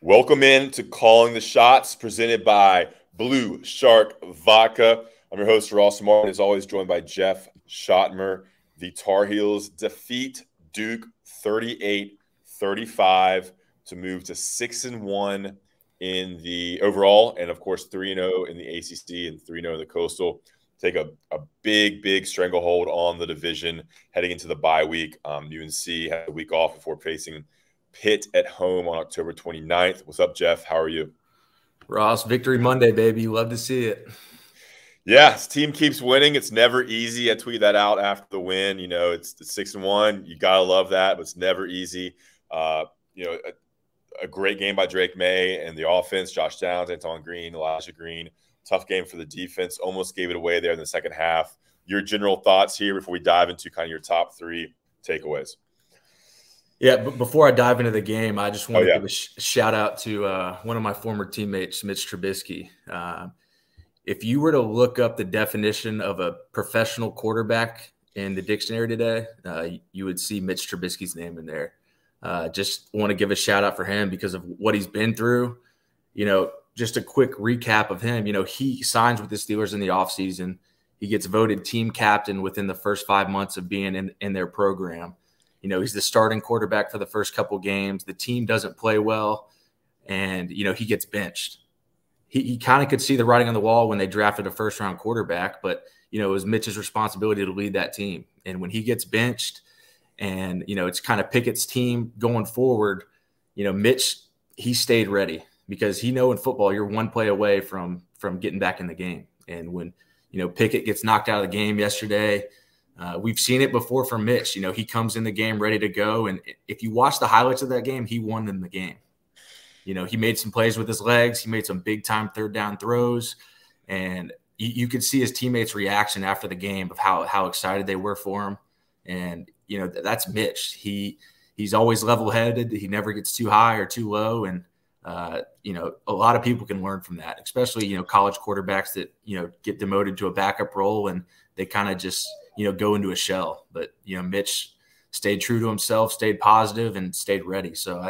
Welcome in to Calling the Shots, presented by Blue Shark Vodka. I'm your host, Ross Martin, as always, joined by Jeff Schoettmer. The Tar Heels defeat Duke 38-35 to move to 6-1 in the overall, and of course 3-0 in the ACC and 3-0 in the Coastal. Take a big stranglehold on the division heading into the bye week. UNC had a week off before facing Pitt at home on October 29th. What's up, Jeff? How are you? Ross, Victory Monday, baby. Love to see it. Yeah, this team keeps winning. It's never easy. I tweeted that out after the win. You know, it's 6-1. You got to love that, but it's never easy. A great game by Drake May and the offense, Josh Downs, Anton Green, Elijah Green. Tough game for the defense. Almost gave it away there in the second half. Your general thoughts here before we dive into kind of your top three takeaways. Yeah, but before I dive into the game, I just want to give a shout out to one of my former teammates, Mitch Trubisky. If you were to look up the definition of a professional quarterback in the dictionary today, you would see Mitch Trubisky's name in there. Just want to give a shout out for him because of what he's been through. You know, just a quick recap of him. You know, he signs with the Steelers in the offseason. He gets voted team captain within the first 5 months of being in their program. You know, he's the starting quarterback for the first couple games. The team doesn't play well, and, you know, he gets benched. He kind of could see the writing on the wall when they drafted a first-round quarterback, but, you know, it was Mitch's responsibility to lead that team. And when he gets benched and, you know, it's kind of Pickett's team going forward, you know, Mitch, he stayed ready because he know in football you're one play away from getting back in the game. And when, you know, Pickett gets knocked out of the game yesterday, we've seen it before from Mitch. You know, he comes in the game ready to go. And if you watch the highlights of that game, he won them the game. You know, he made some plays with his legs. He made some big-time third-down throws. And you could see his teammates' reaction after the game of how excited they were for him. And, you know, that's Mitch. He's always level-headed. He never gets too high or too low. And, you know, a lot of people can learn from that, especially, you know, college quarterbacks that, you know, get demoted to a backup role and they kind of just – you know, go into a shell. But, you know, Mitch stayed true to himself, stayed positive, and stayed ready. So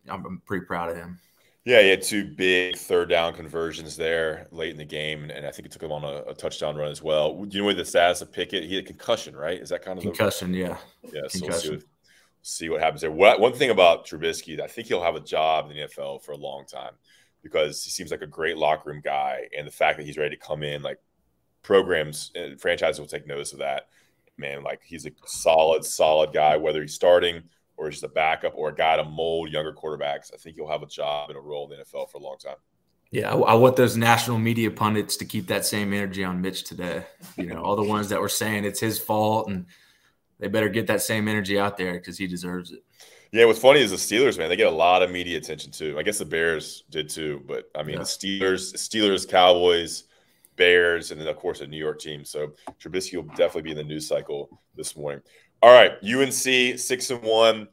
I'm pretty proud of him. Yeah, he had two big third-down conversions there late in the game, and I think it took him on a touchdown run as well. Do you know what the status of Pickett? He had a concussion, right? Is that kind of concussion? Yeah. Yeah, so we'll see what happens there. One thing about Trubisky, I think he'll have a job in the NFL for a long time because he seems like a great locker room guy, and the fact that he's ready to come in, like, programs and franchises will take notice of that. Man, like, he's a solid guy, whether he's starting or just a backup or a guy to mold younger quarterbacks. I think he'll have a job and a role in the NFL for a long time. Yeah, I want those national media pundits to keep that same energy on Mitch today. You know, all the ones that were saying it's his fault, and they better get that same energy out there because he deserves it. Yeah, what's funny is the Steelers, man, they get a lot of media attention too. I guess the Bears did too, but I mean, yeah. The Steelers, Cowboys, Bears, and then, of course, a New York team. So Trubisky will definitely be in the news cycle this morning. All right, UNC 6-1,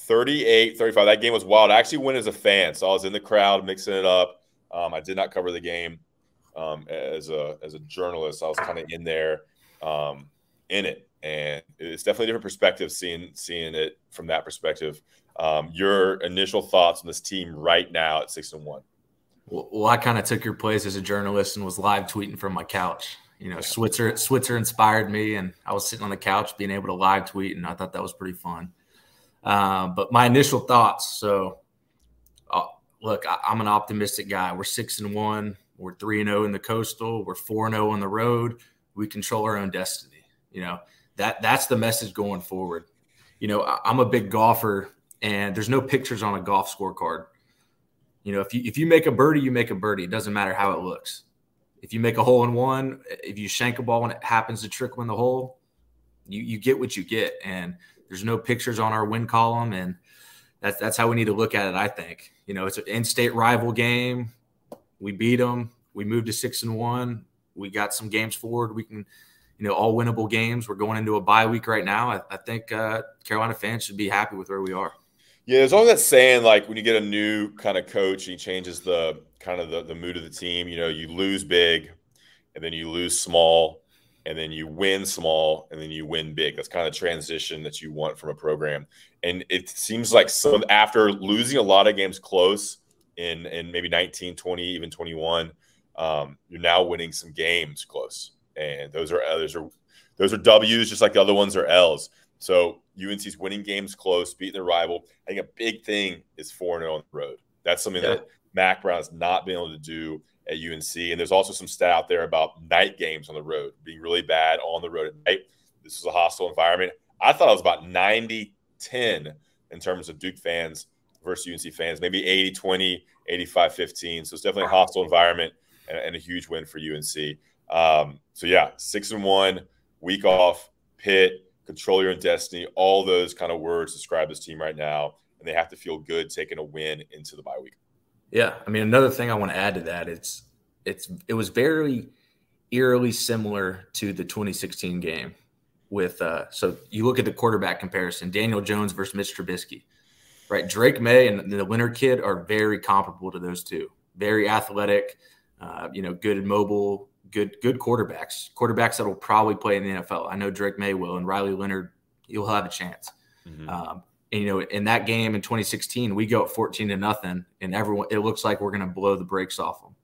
38-35. That game was wild. I actually went as a fan, so I was in the crowd mixing it up. I did not cover the game as a journalist. I was kind of in there in it, and it's definitely a different perspective seeing it from that perspective. Your initial thoughts on this team right now at 6-1? Well, I kind of took your place as a journalist and was live tweeting from my couch. You know, Switzer inspired me, and I was sitting on the couch being able to live tweet, and I thought that was pretty fun. But my initial thoughts, so look, I'm an optimistic guy. We're 6-1. We're 3-0 in the Coastal. We're 4-0 on the road. We control our own destiny. You know, that's the message going forward. You know, I'm a big golfer, and there's no pictures on a golf scorecard. You know, if you make a birdie, you make a birdie. It doesn't matter how it looks. If you make a hole in one, if you shank a ball and it happens to trickle in the hole, you get what you get. And there's no pictures on our win column, and that's how we need to look at it, I think. You know, it's an in-state rival game. We beat them. We moved to 6-1. We got some games forward. We can, you know, all winnable games. We're going into a bye week right now. I think Carolina fans should be happy with where we are. Yeah, there's always that saying, like, when you get a new kind of coach, he changes the kind of the mood of the team. You know, you lose big, and then you lose small, and then you win small, and then you win big. That's kind of the transition that you want from a program. And it seems like after losing a lot of games close in maybe 19, 20, even 21. You're now winning some games close, and those are W's, just like the other ones are L's. So UNC's winning games close, beating their rival. I think a big thing is 4-0 on the road. That's something that Mac Brown has not been able to do at UNC. And there's also some stat out there about night games on the road being really bad on the road at night. This is a hostile environment. I thought it was about 90-10 in terms of Duke fans versus UNC fans, maybe 80-20, 85-15. So it's definitely a hostile environment and a huge win for UNC. So yeah, 6-1, week off, Pitt, control your own destiny. All those kind of words describe this team right now, and they have to feel good taking a win into the bye week. Yeah, I mean, another thing I want to add to that, it was very eerily similar to the 2016 game with so you look at the quarterback comparison, Daniel Jones versus Mitch Trubisky, right? Drake May and the Leonard kid are very comparable to those two. Very athletic, good and mobile, good quarterbacks that will probably play in the NFL. I know Drake May will, and Riley Leonard, he'll have a chance. And, in that game in 2016, we go up 14-0, and it looks like we're going to blow the brakes off them.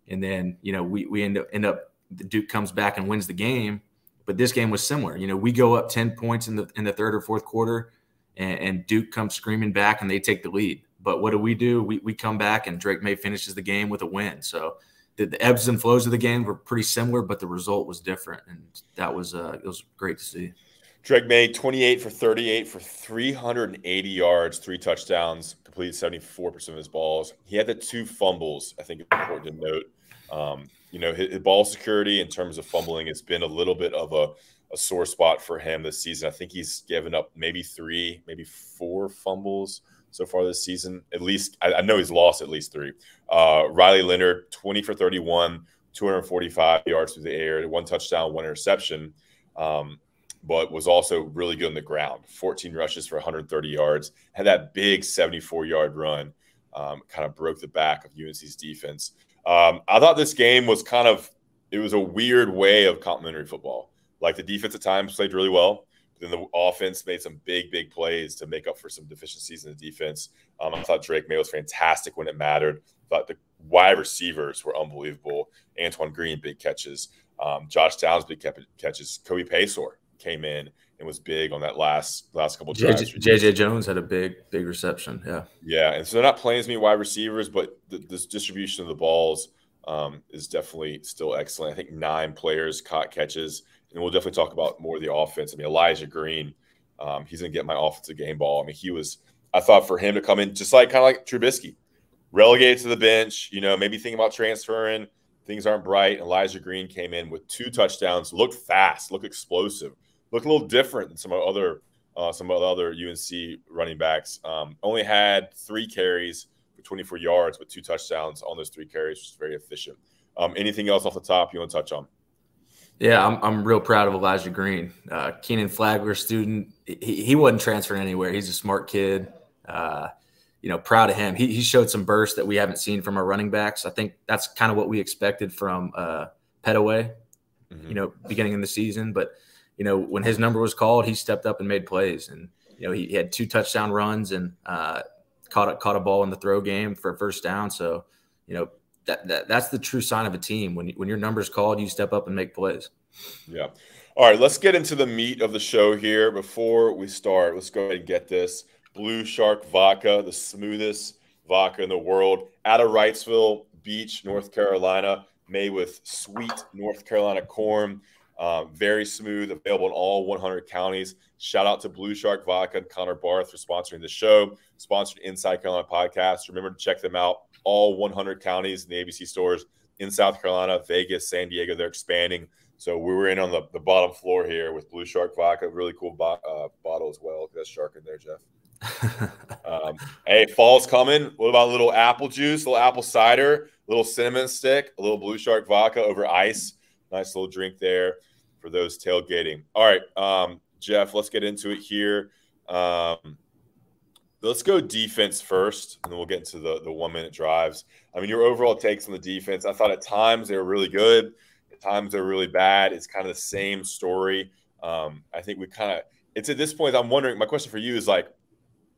And then, we end up the Duke comes back and wins the game. But this game was similar. We go up 10 points in the third or fourth quarter, and Duke comes screaming back, and they take the lead. But what do? We come back, and Drake May finishes the game with a win. So the ebbs and flows of the game were pretty similar, but the result was different, and that was it was great to see. Drake May, 28 for 38 for 380 yards, 3 touchdowns, completed 74% of his balls. He had the 2 fumbles, I think it's important to note. His ball security in terms of fumbling has been a little bit of a sore spot for him this season. I think he's given up maybe 3, maybe 4 fumbles so far this season. At least I know he's lost at least 3. Riley Leonard, 20 for 31, 245 yards through the air, 1 touchdown, 1 interception. But was also really good on the ground. 14 rushes for 130 yards. Had that big 74-yard run. Kind of broke the back of UNC's defense. I thought this game was it was a weird way of complimentary football. Like the defense at times played really well. But then the offense made some big plays to make up for some deficiencies in the defense. I thought Drake May was fantastic when it mattered. I thought the wide receivers were unbelievable. Antoine Green, big catches. Josh Downs, big catches. Kobe Paysour came in and was big on that last couple of drives. JJ Jones had a big reception. Yeah, and so they're not playing as many wide receivers, but this distribution of the balls is definitely still excellent. I think 9 players caught catches, and we'll definitely talk about more of the offense. I mean, Elijah Green, he's going to get my offensive game ball. I mean, I thought for him to come in just kind of like Trubisky, relegated to the bench, maybe thinking about transferring, things aren't bright. Elijah Green came in with 2 touchdowns, looked fast, looked explosive. Look a little different than some of the other UNC running backs. Only had 3 carries for 24 yards, but 2 touchdowns on those 3 carries, which is very efficient. Anything else off the top you want to touch on? Yeah, I'm real proud of Elijah Green. Keenan Flagler student. He wasn't transferring anywhere. He's a smart kid. Proud of him. He showed some bursts that we haven't seen from our running backs. I think that's kind of what we expected from Petaway, beginning in the season. But when his number was called, he stepped up and made plays. And, he had 2 touchdown runs and caught a ball in the throw game for a first down. So, that's the true sign of a team. When your number's called, you step up and make plays. Yeah. All right, let's get into the meat of the show here. Before we start, let's go ahead and get this. Blue Shark Vodka, the smoothest vodka in the world, out of Wrightsville Beach, North Carolina, made with sweet North Carolina corn. Very smooth, available in all 100 counties. Shout out to Blue Shark Vodka and Connor Barth for sponsoring the show, sponsored Inside Carolina Podcast. Remember to check them out, all 100 counties in the ABC stores in South Carolina, Vegas, San Diego. They're expanding. So we were in on the bottom floor here with Blue Shark Vodka, really cool bottle as well. Look at that shark in there, Jeff. Hey, fall's coming. What about a little apple juice, a little apple cider, a little cinnamon stick, a little Blue Shark Vodka over ice? Nice little drink there for those tailgating. All right, Jeff, let's get into it here. Let's go defense first, and then we'll get into the 1-minute drives. I mean, your overall takes on the defense. I thought at times they were really good. At times they're really bad. It's kind of the same story. I think it's at this point, I'm wondering, my question for you is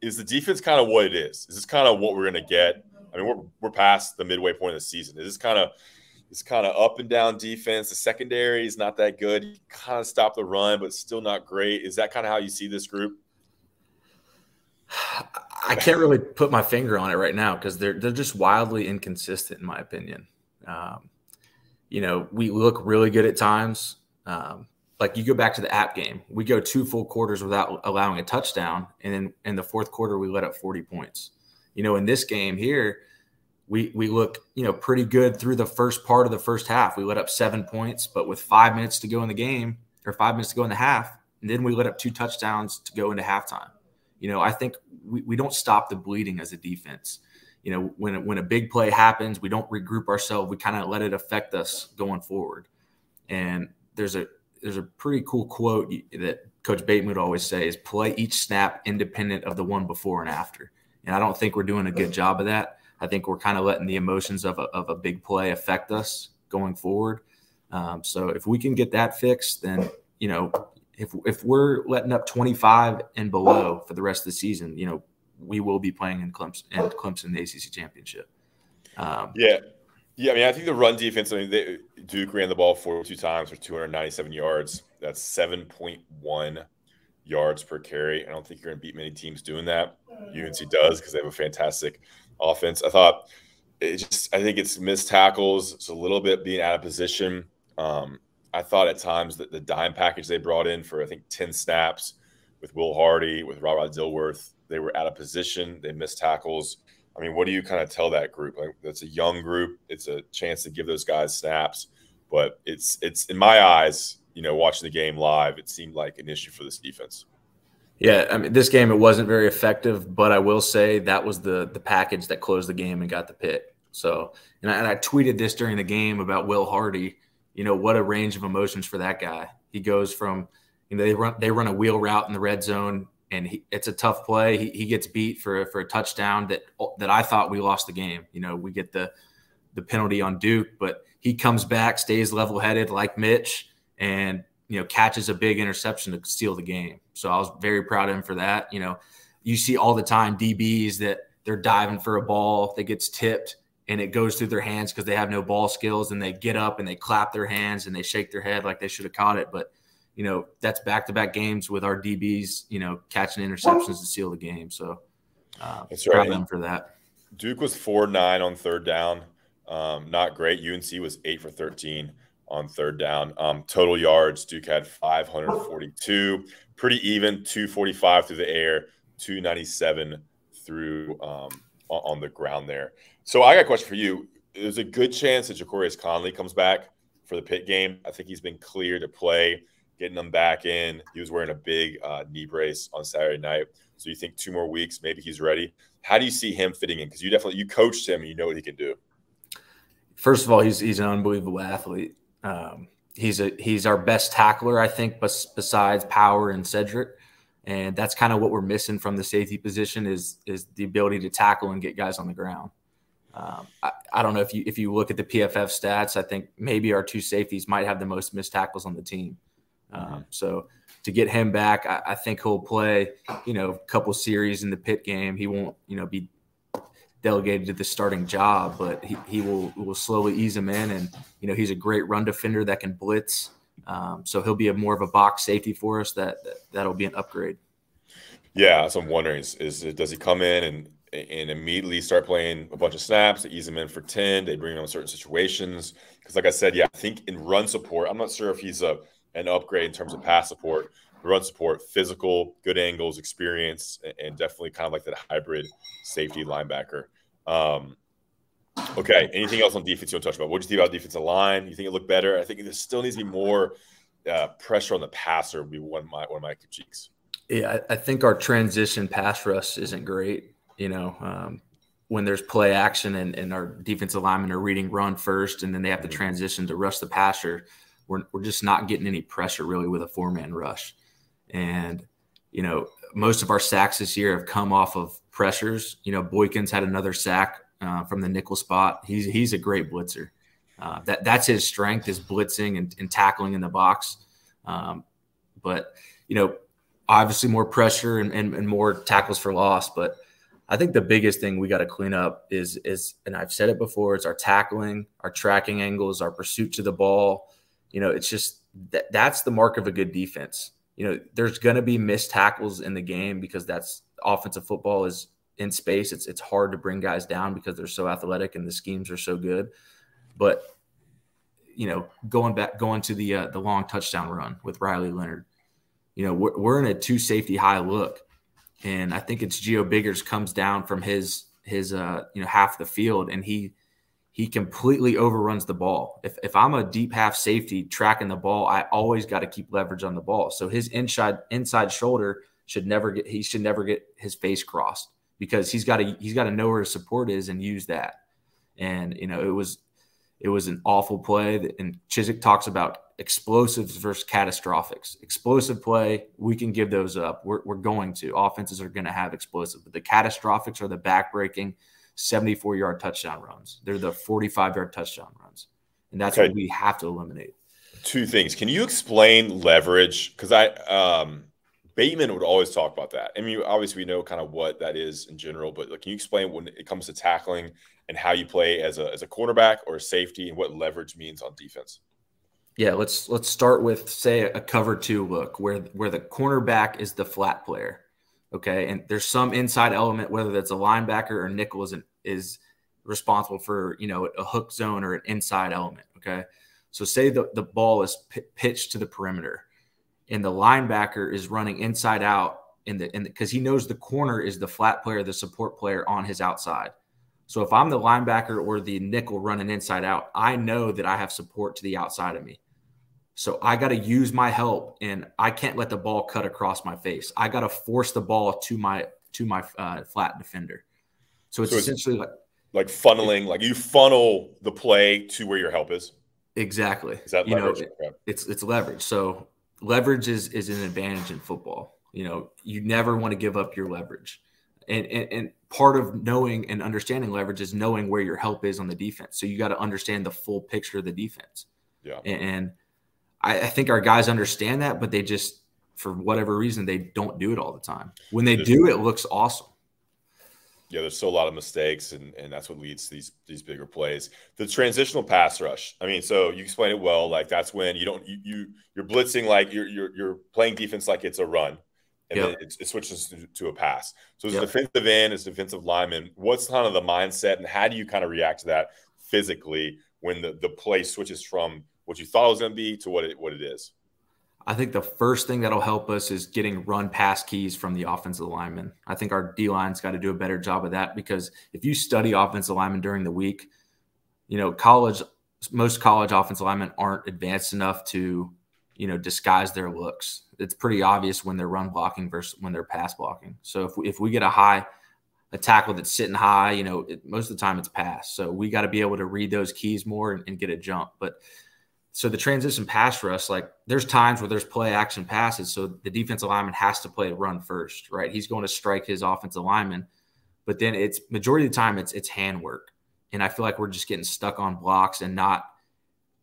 is the defense kind of what it is? Is this kind of what we're going to get I mean, we're past the midway point of the season. Is this kind of up and down defense? The secondary is not that good. You kind of stop the run, but still not great. Is that kind of how you see this group? I can't really put my finger on it right now because they're just wildly inconsistent, in my opinion. We look really good at times. Like you go back to the App game, we go 2 full quarters without allowing a touchdown, and then in the fourth quarter we let up 40 points. In this game here, we look pretty good through the first part of the first half. We let up 7 points, but with 5 minutes to go in the game, or 5 minutes to go in the half, and then we let up 2 touchdowns to go into halftime. I think we don't stop the bleeding as a defense. When a big play happens, we don't regroup ourselves. We kind of let it affect us going forward. And there's a pretty cool quote that Coach Bateman would always say is play each snap independent of the one before and after. And I don't think we're doing a good job of that. I think we're kind of letting the emotions of a big play affect us going forward. So if we can get that fixed, then, if we're letting up 25 and below for the rest of the season, we will be playing in Clemson in the ACC championship. Yeah. I mean, I think the run defense. I mean, Duke ran the ball 42 times for 297 yards. That's 7.1 yards per carry. I don't think you're going to beat many teams doing that. UNC does because they have a fantastic offense. I think it's missed tackles. It's a little bit being out of position. I thought at times that the dime package they brought in for, I think, 10 snaps with Will Hardy, with Robert Dilworth, they were out of position. They missed tackles. I mean, what do you kind of tell that group? Like, that's a young group. It's a chance to give those guys snaps. But it's in my eyes, watching the game live, it seemed like an issue for this defense. Yeah, I mean, this game, it wasn't very effective, but I will say that was the package that closed the game and got the pick. So, and I tweeted this during the game about Will Hardy. What a range of emotions for that guy. He goes from, they run a wheel route in the red zone, and it's a tough play. He gets beat for a touchdown that I thought we lost the game. We get the penalty on Duke, but he comes back, stays level-headed like Mitch, and catches a big interception to steal the game. So I was very proud of him for that. You see all the time DBs that they're diving for a ball that gets tipped and it goes through their hands because they have no ball skills, and they get up and they clap their hands and they shake their head like they should have caught it. But, that's back-to-back games with our DBs, catching interceptions to seal the game. So that's proud right. of them for that. Duke was 4-9 on third down. Not great. UNC was 8 for 13 on third down. Total yards, Duke had 542. Pretty even, 245 through the air, 297 through on the ground there. So I got a question for you. There's a good chance that Ja'Corius Conley comes back for the Pitt game. I think he's been cleared to play, getting him back in. He was wearing a big knee brace on Saturday night. So you think 2 more weeks, maybe he's ready. How do you see him fitting in? Because you coached him and you know what he can do. First of all, he's an unbelievable athlete. He's our best tackler, I think, besides Power and Cedric. And that's kind of what we're missing from the safety position is the ability to tackle and get guys on the ground. I don't know if you look at the PFF stats, I think maybe our 2 safeties might have the most missed tackles on the team. So to get him back, I think he'll play, a couple series in the Pitt game. He won't, be delegated to the starting job, but he will slowly ease him in. And, he's a great run defender that can blitz. So he'll be more of a box safety for us. That'll be an upgrade. Yeah. So I'm wondering does he come in and immediately start playing a bunch of snaps to ease him in for 10? They bring him in certain situations. Because like I said, I think in run support, I'm not sure if he's an upgrade in terms of pass support. Run support, physical, good angles, experience, and definitely kind of like that hybrid safety linebacker. Okay, anything else on defense you want to touch about? What do you think about defensive line? You think it looked better? I think there still needs to be more pressure on the passer would be one of my critiques. Yeah, I think our transition pass rush isn't great. When there's play action and our defensive linemen are reading run first, and then they have to transition to rush the passer, we're just not getting any pressure really with a 4-man rush. And, most of our sacks this year have come off of pressures. Boykins had another sack from the nickel spot. He's a great blitzer. That's his strength, is blitzing and tackling in the box. But, obviously more pressure and more tackles for loss. But I think the biggest thing we got to clean up is, and I've said it before, it's our tackling, our tracking angles, our pursuit to the ball. It's just that's the mark of a good defense. There's going to be missed tackles in the game because that's offensive football is in space. It's hard to bring guys down because they're so athletic and the schemes are so good. But going to the long touchdown run with Riley Leonard, we're in a 2 safety high look. And I think it's Gio Biggers comes down from his half the field, and he completely overruns the ball. If I'm a deep half safety tracking the ball, I always got to keep leverage on the ball. So his inside shoulder should never get his face crossed, because he's got to know where his support is and use that. And it was an awful play. And Chiswick talks about explosives versus catastrophics. Explosive play, we can give those up. We're going to. Offenses are going to have explosive. But the catastrophics are the back-breaking 74-yard touchdown runs. They're the 45-yard touchdown runs. And that's what we have to eliminate. 2 things. Can you explain leverage? Because Bateman would always talk about that. I mean, obviously we know kind of what that is in general, but can you explain when it comes to tackling and how you play as a quarterback or a safety, and what leverage means on defense? Yeah, let's start with, say, a cover 2 look where the cornerback is the flat player, okay? And there's some inside element, whether that's a linebacker or nickel is responsible for, a hook zone or an inside element, okay? So say the ball is pitched to the perimeter, and the linebacker is running inside out because he knows the corner is the flat player, the support player on his outside. So if I'm the linebacker or the nickel running inside out, I know that I have support to the outside of me. So I got to use my help, and I can't let the ball cut across my face. I got to force the ball to my flat defender. So it's essentially like funneling, like you funnel the play to where your help is. Exactly. Is that leverage? It's leverage. So leverage is an advantage in football. You never want to give up your leverage. And part of knowing and understanding leverage is knowing where your help is on the defense. So you got to understand the full picture of the defense. Yeah. And I think our guys understand that, but they just, for whatever reason, they don't do it all the time. When they do, it looks awesome. Yeah, there's still a lot of mistakes, and that's what leads to these bigger plays. The transitional pass rush. I mean, so you explain it well. Like that's when you're blitzing, like you're playing defense like it's a run, and then it switches to a pass. So as a defensive end, as a defensive lineman, what's kind of the mindset, and how do you kind of react to that physically when the play switches from what you thought it was going to be to what it is? I think the first thing that'll help us is getting run pass keys from the offensive linemen. I think our D-line's got to do a better job of that, because if you study offensive linemen during the week, most college offensive linemen aren't advanced enough to, disguise their looks. It's pretty obvious when they're run blocking versus when they're pass blocking. So if we get a tackle that's sitting high, most of the time it's pass. So we got to be able to read those keys more and get a jump. But so the transition pass rush, like there's times where there's play action passes. So the defensive lineman has to play a run first, right? He's going to strike his offensive lineman, but then it's majority of the time it's handwork. And I feel like we're just getting stuck on blocks and not,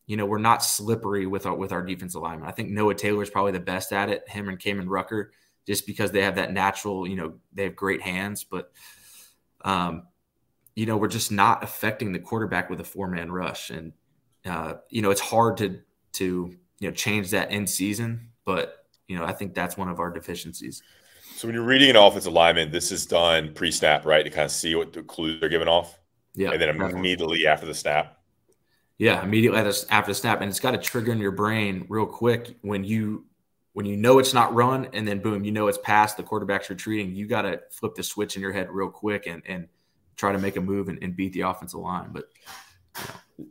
we're not slippery with our defensive lineman. I think Noah Taylor is probably the best at it, him and Kamen Rucker, just because they have that natural, they have great hands, but we're just not affecting the quarterback with a 4-man rush. And it's hard to change that in season, but I think that's one of our deficiencies. So when you're reading an offensive lineman, this is done pre-snap, right? To kind of see what the clues they're giving off. Yeah. And then immediately after the snap. Yeah, immediately after the snap, and it's got to trigger in your brain real quick when you know it's not run, and then boom, it's past, the quarterback's retreating. You got to flip the switch in your head real quick and try to make a move and beat the offensive line, but.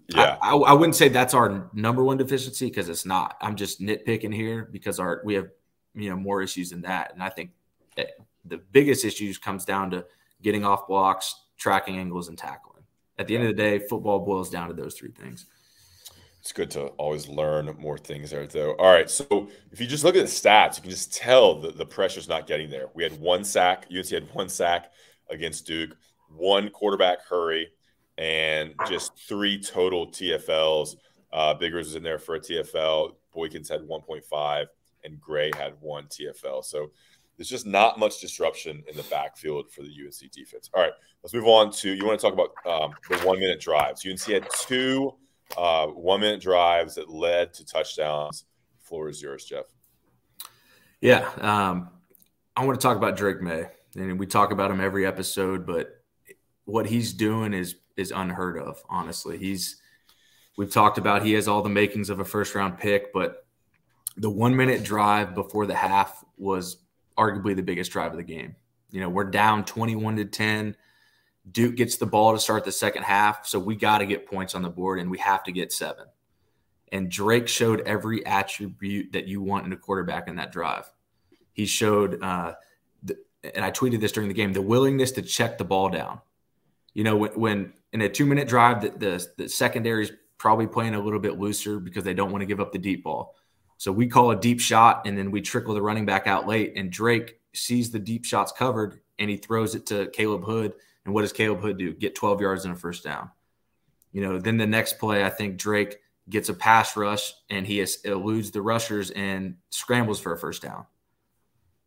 Yeah, I wouldn't say that's our number one deficiency, because it's not. I'm just nitpicking here because we have more issues than that, and I think the biggest issues comes down to getting off blocks, tracking angles, and tackling. At the end of the day, football boils down to those 3 things. It's good to always learn more things there, though. All right, so if you just look at the stats, you can just tell the pressure's not getting there. We had 1 sack. UNC had 1 sack against Duke, 1 quarterback hurry, and just 3 total TFLs. Biggers was in there for a TFL. Boykins had 1.5, and Gray had 1 TFL. So there's just not much disruption in the backfield for the UNC defense. All right, let's move on to, you want to talk about the 1 minute drives. UNC had 2 1 minute drives that led to touchdowns. The floor is yours, Jeff. Yeah. I want to talk about Drake May, and we talk about him every episode, but what he's doing is unheard of. Honestly, we've talked about, he has all the makings of a first round pick, but the 1 minute drive before the half was arguably the biggest drive of the game. We're down 21-10. Duke gets the ball to start the second half, so we got to get points on the board, and we have to get 7. And Drake showed every attribute that you want in a quarterback in that drive. He showed, and I tweeted this during the game, the willingness to check the ball down. When in a 2 minute drive, the secondary is probably playing a little bit looser because they don't want to give up the deep ball. So we call a deep shot, and then we trickle the running back out late, and Drake sees the deep shots covered, and he throws it to Caleb Hood. And what does Caleb Hood do? Get 12 yards and a first down. Then the next play, I think Drake gets a pass rush, and he eludes the rushers and scrambles for a first down.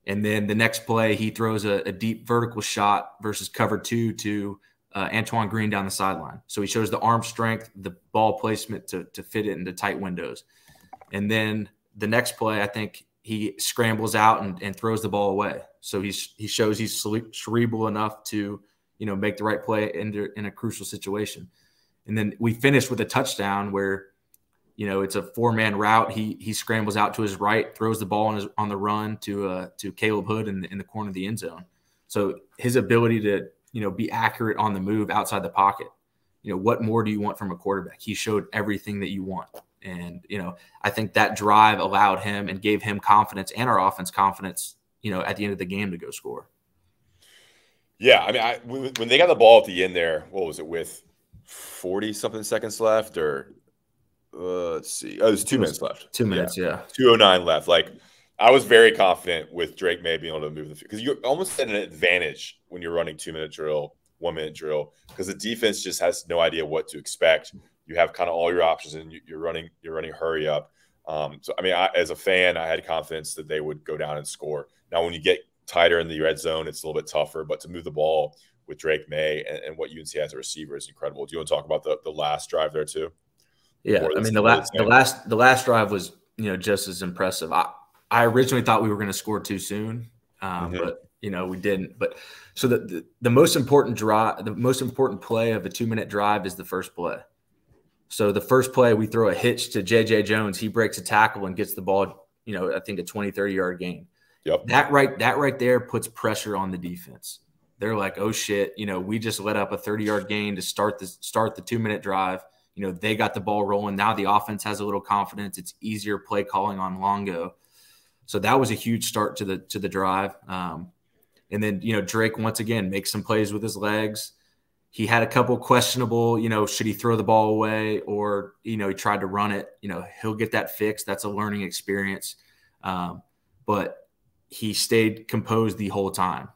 And then the next play, he throws a deep vertical shot versus cover 2 to Antoine Green down the sideline. So he shows the arm strength, the ball placement to fit it into tight windows. And then the next play, I think he scrambles out and throws the ball away. So he shows he's cerebral enough to, make the right play in a crucial situation. And then we finish with a touchdown where, it's a 4-man route. He scrambles out to his right, throws the ball on the run to Caleb Hood in the corner of the end zone. So his ability to, be accurate on the move outside the pocket. What more do you want from a quarterback? He showed everything that you want. And, I think that drive allowed him and gave him confidence and our offense confidence, at the end of the game to go score. Yeah. I mean, when they got the ball at the end there, what was it, with 40-something seconds left, or let's see. Oh, there's 2 minutes left. 2 minutes, yeah. 2:09 left. Like, I was very confident with Drake May being able to move the field, because you're almost at an advantage when you're running 2 minute drill, 1 minute drill, because the defense just has no idea what to expect. You have kind of all your options, and you're running hurry up. So, I mean, as a fan, I had confidence that they would go down and score. Now, when you get tighter in the red zone, it's a little bit tougher, but to move the ball with Drake May and what UNC has as a receiver is incredible. Do you want to talk about the last drive there too? Yeah, I mean, the last drive was, just as impressive. I originally thought we were going to score too soon, but we didn't. But so the most important drive, the most important play of a 2 minute drive is the first play. So the first play, we throw a hitch to J.J. Jones. He breaks a tackle and gets the ball, I think a 20, 30-yard gain. Yep. That right there puts pressure on the defense. They're like, oh shit, we just let up a 30-yard gain to start the 2 minute drive. They got the ball rolling. Now the offense has a little confidence. It's easier play calling on Longo. So that was a huge start to the drive. And then, Drake once again makes some plays with his legs. He had a couple questionable, should he throw the ball away, or, he tried to run it. He'll get that fixed. That's a learning experience. But he stayed composed the whole time.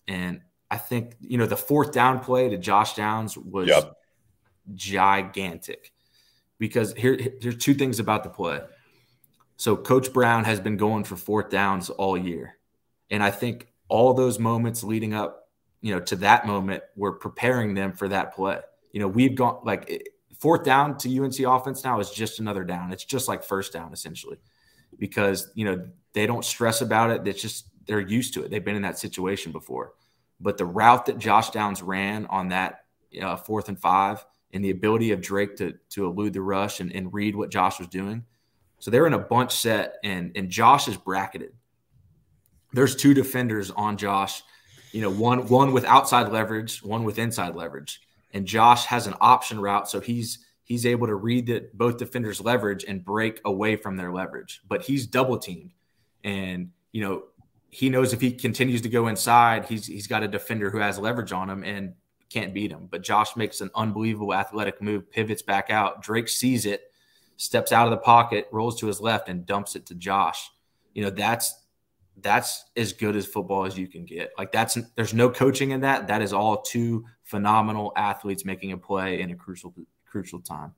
And I think, the fourth down play to Josh Downs was gigantic, because here's 2 things about the play. So Coach Brown has been going for fourth downs all year. And I think all those moments leading up, to that moment, we're preparing them for that play. We've gone fourth down to UNC offense now is just another down. It's just like first down essentially, because, they don't stress about it. It's just, they're used to it. They've been in that situation before. But the route that Josh Downs ran on that 4th and 5, and the ability of Drake to elude the rush and read what Josh was doing. So they're in a bunch set, and Josh is bracketed. There's 2 defenders on Josh, one with outside leverage, one with inside leverage. And Josh has an option route, so he's able to read both defenders' leverage and break away from their leverage. But he's double teamed, and he knows if he continues to go inside, he's got a defender who has leverage on him and can't beat him. But Josh makes an unbelievable athletic move, pivots back out. Drake sees it, steps out of the pocket, rolls to his left, and dumps it to Josh. That's as good as football as you can get. There's no coaching in that. That is all 2 phenomenal athletes making a play in a crucial time.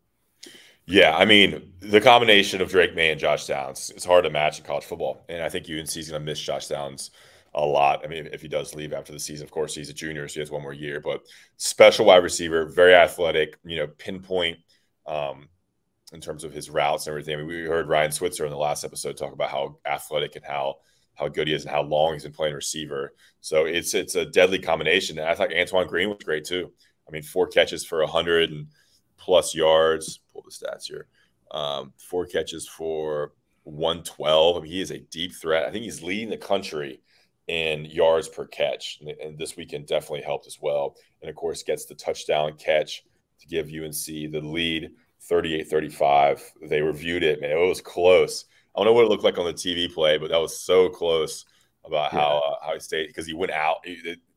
Yeah, I mean, the combination of Drake May and Josh Downs is hard to match in college football. And I think UNC is going to miss Josh Downs a lot. I mean, if he does leave after the season, of course, he's a junior, so he has one more year. But special wide receiver, very athletic, pinpoint in terms of his routes and everything. I mean, we heard Ryan Switzer in the last episode talk about how athletic and how good he is and how long he's been playing receiver. So it's a deadly combination. And I thought Antoine Green was great too. I mean, 4 catches for 100 and plus yards. Pull the stats here. 4 catches for 112. I mean, he is a deep threat. I think he's leading the country in yards per catch. And this weekend definitely helped as well. And, of course, gets the touchdown catch to give UNC the lead, 38-35. They reviewed it, man. It was close. I don't know what it looked like on the TV play, but that was so close about how he stayed, because he went out.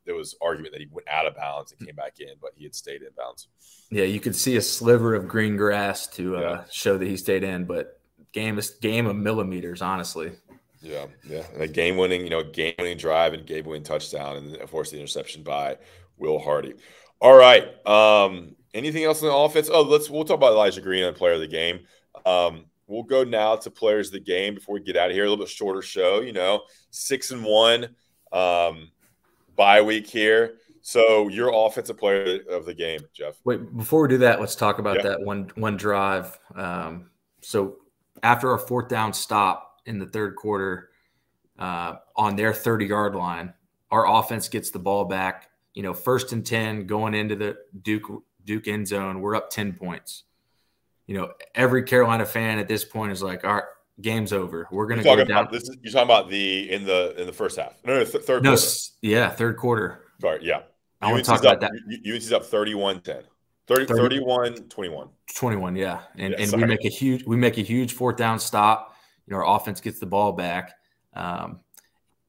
There was argument that he went out of bounds and came back in, but he had stayed in bounds. Yeah, you could see a sliver of green grass to show that he stayed in, but game of millimeters, honestly. Yeah. And a game-winning drive and game-winning touchdown, and of course the interception by Will Hardy. All right. Anything else on the offense? We'll talk about Elijah Green and player of the game. We'll go now to players of the game before we get out of here. A little bit shorter show, 6-1 bye week here. So your offensive player of the game, Jeff. Wait, before we do that, let's talk about that one drive. So after our 4th down stop in the third quarter on their 30-yard line, our offense gets the ball back. 1st and 10 going into the Duke end zone. We're up 10 points. Every Carolina fan at this point is like, all right, game's over. We're going to go down. You're talking about in the first half. No, third quarter. Yeah, third quarter. Sorry, yeah. I want to talk about that. UNC's up 31-10. 31-21. 21, yeah. And we make a huge 4th down stop. Our offense gets the ball back.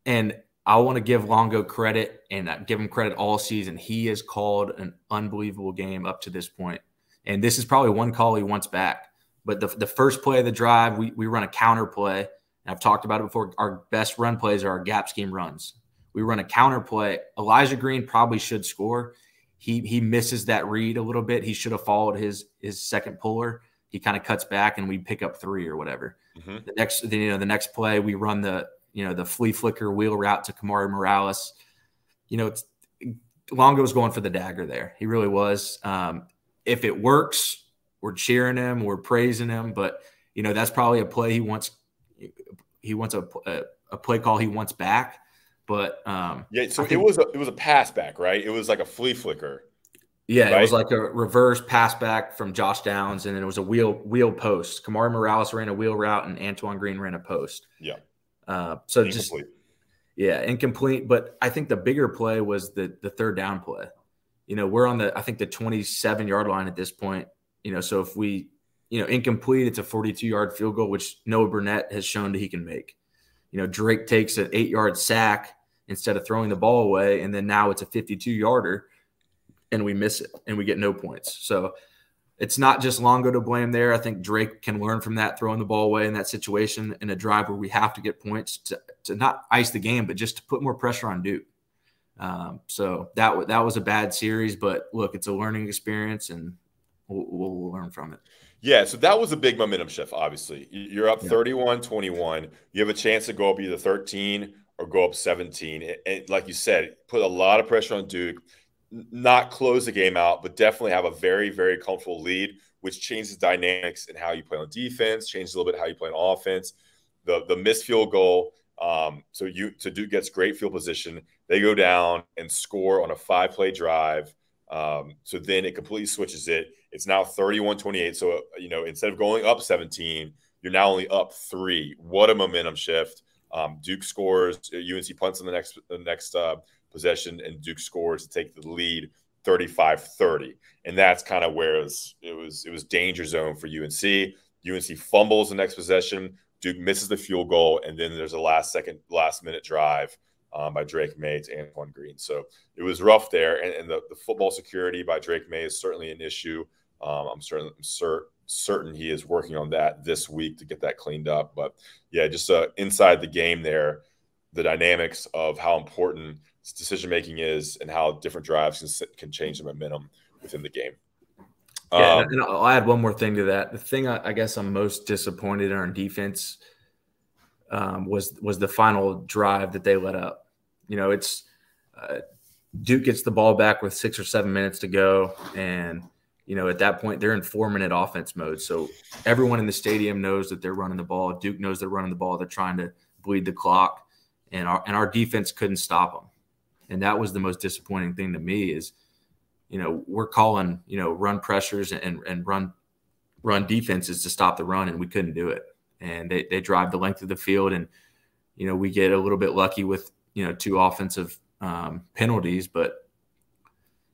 And I want to give Longo credit, and give him credit all season. He has called an unbelievable game up to this point. And this is probably one call he wants back. But the first play of the drive, we run a counter play. And I've talked about it before. Our best run plays are our gap scheme runs. We run a counter play. Elijah Green probably should score. He misses that read a little bit. He should have followed his second puller. He kind of cuts back, and we pick up 3 or whatever. Mm-hmm. The next play, we run the flea flicker wheel route to Kamari Morales. Longo's going for the dagger there. He really was. If it works, we're cheering him, we're praising him, but that's probably a play he wants a play call he wants back. But so it was a pass back, right? It was like a flea flicker. Yeah, right? It was like a reverse pass back from Josh Downs, and then it was a wheel post. Kamari Morales ran a wheel route, and Antoine Green ran a post. Yeah. So incomplete. Incomplete. But I think the bigger play was the 3rd down play. We're on the 27-yard line at this point. So if we, incomplete, it's a 42-yard field goal, which Noah Burnett has shown that he can make. Drake takes an 8-yard sack instead of throwing the ball away, and then now it's a 52-yarder, and we miss it, and we get no points. So it's not just Longo to blame there. I think Drake can learn from that, throwing the ball away in that situation in a drive where we have to get points to not ice the game, but just to put more pressure on Duke. So that was a bad series, but look, it's a learning experience, and we'll learn from it. Yeah, so that was a big momentum shift, obviously. You're up 31-21. You have a chance to go up either 13 or go up 17. And like you said, put a lot of pressure on Duke, not close the game out, but definitely have a very, very comfortable lead, which changes dynamics in how you play on defense, changes a little bit how you play on offense. The missed field goal, so Duke gets great field position. They go down and score on a 5-play drive. So then it completely switches it. It's now 31-28. So, instead of going up 17, you're now only up 3. What a momentum shift. Duke scores. UNC punts on the next possession, and Duke scores to take the lead 35-30. And that's kind of where it was danger zone for UNC. UNC fumbles the next possession. Duke misses the field goal, and then there's a last-minute drive by Drake May to Antoine Green. So it was rough there, and the football security by Drake May is certainly an issue. I'm certain he is working on that this week to get that cleaned up. But, yeah, just inside the game there, the dynamics of how important decision-making is and how different drives can change the momentum within the game. Yeah, and I'll add one more thing to that. The thing I guess I'm most disappointed in our defense was the final drive that they let up. it's Duke gets the ball back with 6 or 7 minutes to go, and at that point they're in 4-minute offense mode. So everyone in the stadium knows that they're running the ball. Duke knows they're running the ball. They're trying to bleed the clock, and our defense couldn't stop them. And that was the most disappointing thing to me is, we're calling, run pressures and run defenses to stop the run, and we couldn't do it. And they drive the length of the field, and we get a little bit lucky with 2 offensive penalties, but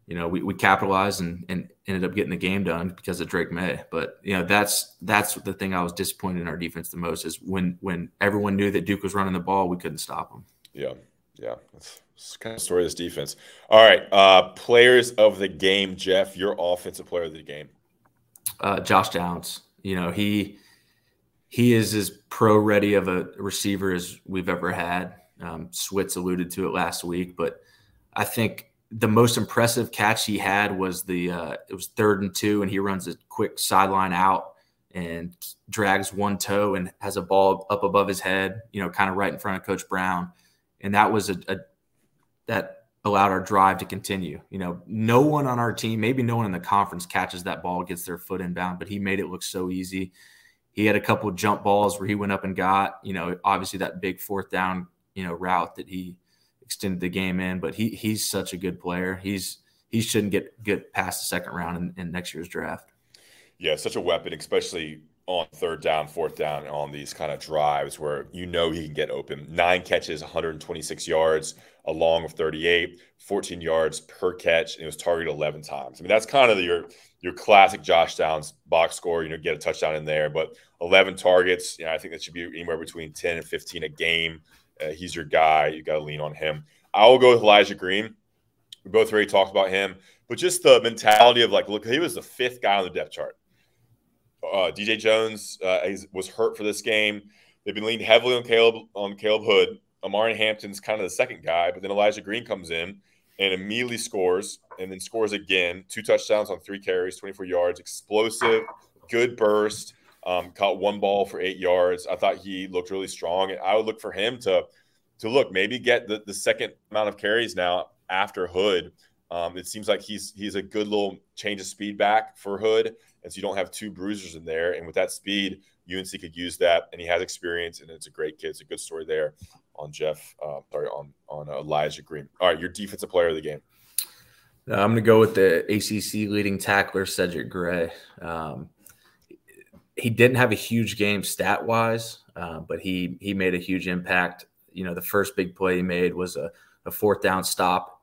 we capitalized and ended up getting the game done because of Drake May. But that's the thing I was disappointed in our defense the most is when everyone knew that Duke was running the ball, we couldn't stop them. Yeah. That's kind of the story of this defense. All right, players of the game, Jeff. Your offensive player of the game. Josh Downs. He is as pro-ready of a receiver as we've ever had. Schoetts alluded to it last week, but I think the most impressive catch he had was it was 3rd and 2, and he runs a quick sideline out and drags one toe and has a ball up above his head, kind of right in front of Coach Brown. And that was that allowed our drive to continue. No one on our team, maybe no one in the conference catches that ball, gets their foot inbound, but he made it look so easy. He had a couple of jump balls where he went up and got, obviously that big 4th down, route that he extended the game in, but he's such a good player. He shouldn't get past the 2nd round in next year's draft. Yeah, such a weapon, especially on 3rd down, 4th down, on these kind of drives where he can get open. 9 catches, 126 yards, a long of 38, 14 yards per catch, and it was targeted 11 times. I mean, that's kind of your classic Josh Downs box score. Get a touchdown in there, but 11 targets. I think that should be anywhere between 10 and 15 a game. He's your guy. You got to lean on him. I will go with Elijah Green. We both already talked about him, but just the mentality of look, he was the 5th guy on the depth chart. DJ Jones was hurt for this game. They've been leaning heavily on Caleb Hood. Amari Hampton's kind of the 2nd guy, but then Elijah Green comes in and immediately scores, and then scores again. 2 touchdowns on 3 carries, 24 yards, explosive, good burst. Caught 1 ball for 8 yards. I thought he looked really strong, and I would look for him to maybe get the 2nd amount of carries now after Hood. It seems like he's a good little change of speed back for Hood, and so you don't have 2 bruisers in there. And with that speed, UNC could use that, and he has experience, and it's a great kid. It's a good story there on on Elijah Green. All right, your defensive player of the game. I'm going to go with the ACC leading tackler, Cedric Gray. He didn't have a huge game stat-wise, but he made a huge impact. The first big play he made was a 4th down stop,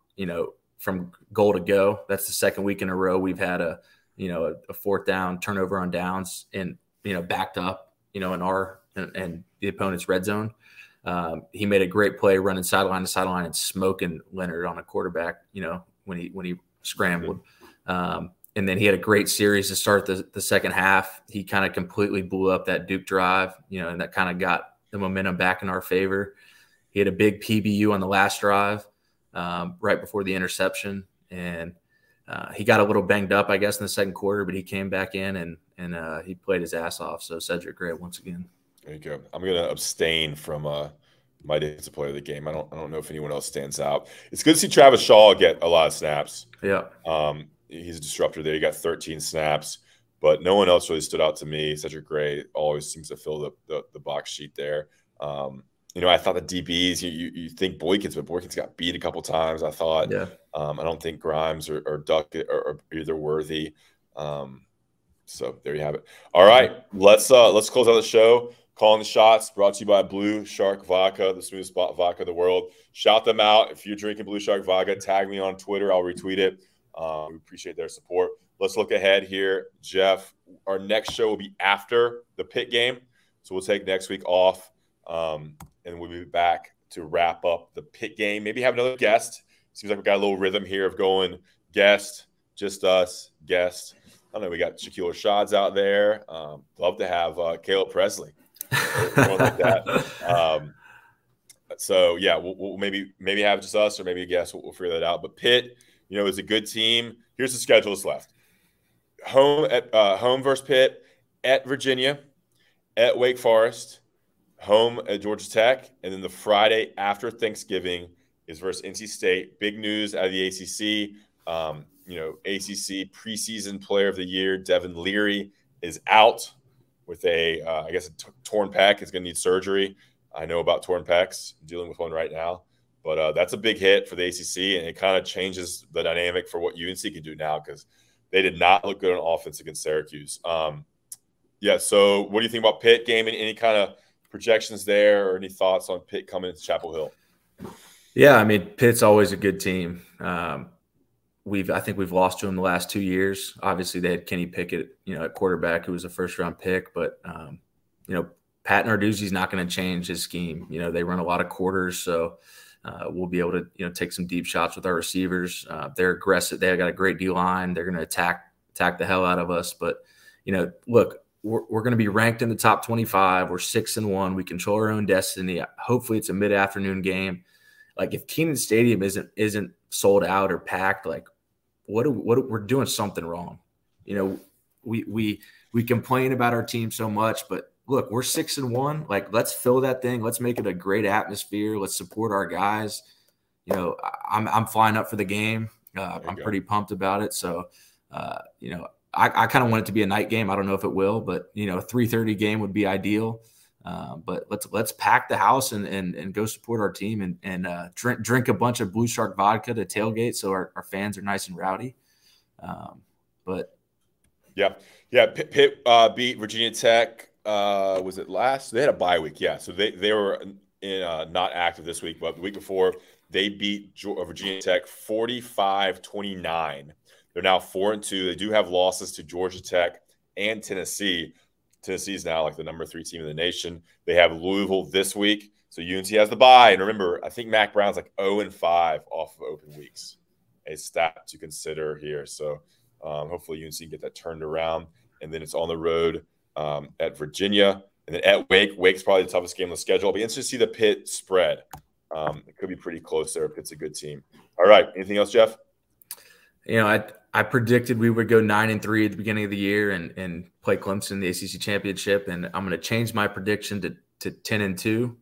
from goal to go. That's the 2nd week in a row we've had a 4th down turnover on downs and, backed up, in our and the opponent's red zone. He made a great play running sideline to sideline and smoking Leonard on a quarterback, when he scrambled. And then he had a great series to start the 2nd half. He kind of completely blew up that Duke drive, and that kind of got the momentum back in our favor. He had a big PBU on the last drive right before the interception. And he got a little banged up, I guess, in the 2nd quarter, but he came back in and he played his ass off. So Cedric Gray once again. There you go. I'm going to abstain from my defensive player of the game. I don't know if anyone else stands out. It's good to see Travis Shaw get a lot of snaps. Yeah. He's a disruptor there. He got 13 snaps, but no one else really stood out to me. Cedric Gray always seems to fill the box sheet there. I thought the DBs, you think Boykins, but Boykins got beat a couple times, I thought. Yeah. I don't think Grimes or Duck are either worthy. So there you have it. All right, let's close out the show. Calling the shots, brought to you by Blue Shark Vodka, the smoothest vodka in the world. Shout them out. If you're drinking Blue Shark Vodka, tag me on Twitter. I'll retweet it. We appreciate their support. Let's look ahead here, Jeff. Our next show will be after the Pitt game, so we'll take next week off, and we'll be back to wrap up the Pitt game. Maybe have another guest. Seems like we got a little rhythm here of going guest, just us, guest. I don't know. We got Shaquille Rashad's out there. Love to have Caleb Presley. Or like that. So yeah, we'll maybe have just us or maybe a guest. We'll figure that out. But Pitt, is a good team. Here's the schedule that's left: home versus Pitt, at Virginia, at Wake Forest, home at Georgia Tech, and then the Friday after Thanksgiving is versus NC State. Big news out of the ACC. ACC preseason player of the year, Devin Leary, is out with a torn pec. He's going to need surgery. I know about torn pecs. I'm dealing with one right now. But that's a big hit for the ACC, and it kind of changes the dynamic for what UNC can do now because they did not look good on offense against Syracuse. So what do you think about Pitt game? Any kind of projections there or any thoughts on Pitt coming into Chapel Hill? Yeah, I mean, Pitt's always a good team. I think we've lost to them the last 2 years. Obviously, they had Kenny Pickett, at quarterback, who was a first-round pick. But, Pat Narduzzi's not going to change his scheme. They run a lot of quarters, so we'll be able to, take some deep shots with our receivers. They're aggressive. They got a great D-line. They're going to attack the hell out of us. But, look, we're going to be ranked in the top 25. We're 6-1. We control our own destiny. Hopefully, it's a mid-afternoon game. Like, if Kenan Stadium isn't sold out or packed, like, what we're doing something wrong. We complain about our team so much, but look, we're 6-1. Like, let's fill that thing. Let's make it a great atmosphere. Let's support our guys. I'm flying up for the game. I'm pretty pumped about it. So, I kind of want it to be a night game. I don't know if it will, but a 3:30 game would be ideal. But let's pack the house and go support our team and drink a bunch of Blue Shark vodka to tailgate so our fans are nice and rowdy. Pitt beat Virginia Tech. Was it last? They had a bye week, yeah. So they were not active this week, but the week before they beat Virginia Tech 45-29. They're now 4-2. They do have losses to Georgia Tech and Tennessee. Tennessee is now like the number 3 team in the nation. They have Louisville this week. So UNC has the bye. And remember, I think Mac Brown's like 0-5 off of open weeks. A stat to consider here. So hopefully UNC can get that turned around. And then it's on the road at Virginia. And then at Wake. Wake's probably the toughest game on the schedule. I'll be interested to see the Pitt spread. It could be pretty close there. Pitt's a good team. All right. Anything else, Jeff? I predicted we would go 9-3 at the beginning of the year and play Clemson in the ACC championship, and I'm going to change my prediction to 10-2.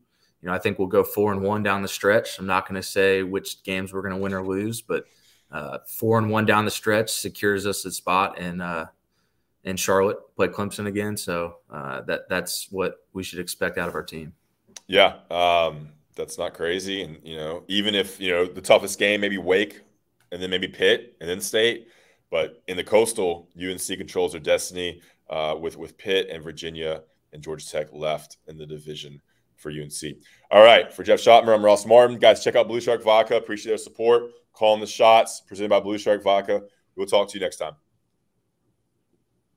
I think we'll go 4-1 down the stretch. I'm not going to say which games we're going to win or lose, but 4-1 down the stretch secures us a spot in Charlotte, play Clemson again. So that's what we should expect out of our team. Yeah, that's not crazy. And even if the toughest game, maybe Wake, and then maybe Pitt, and then State. But in the Coastal, UNC controls their destiny with Pitt and Virginia and Georgia Tech left in the division for UNC. All right, for Jeff Schoettmer, I'm Ross Martin. Guys, check out Blue Shark Vodka. Appreciate their support. Calling the shots, presented by Blue Shark Vodka. We'll talk to you next time.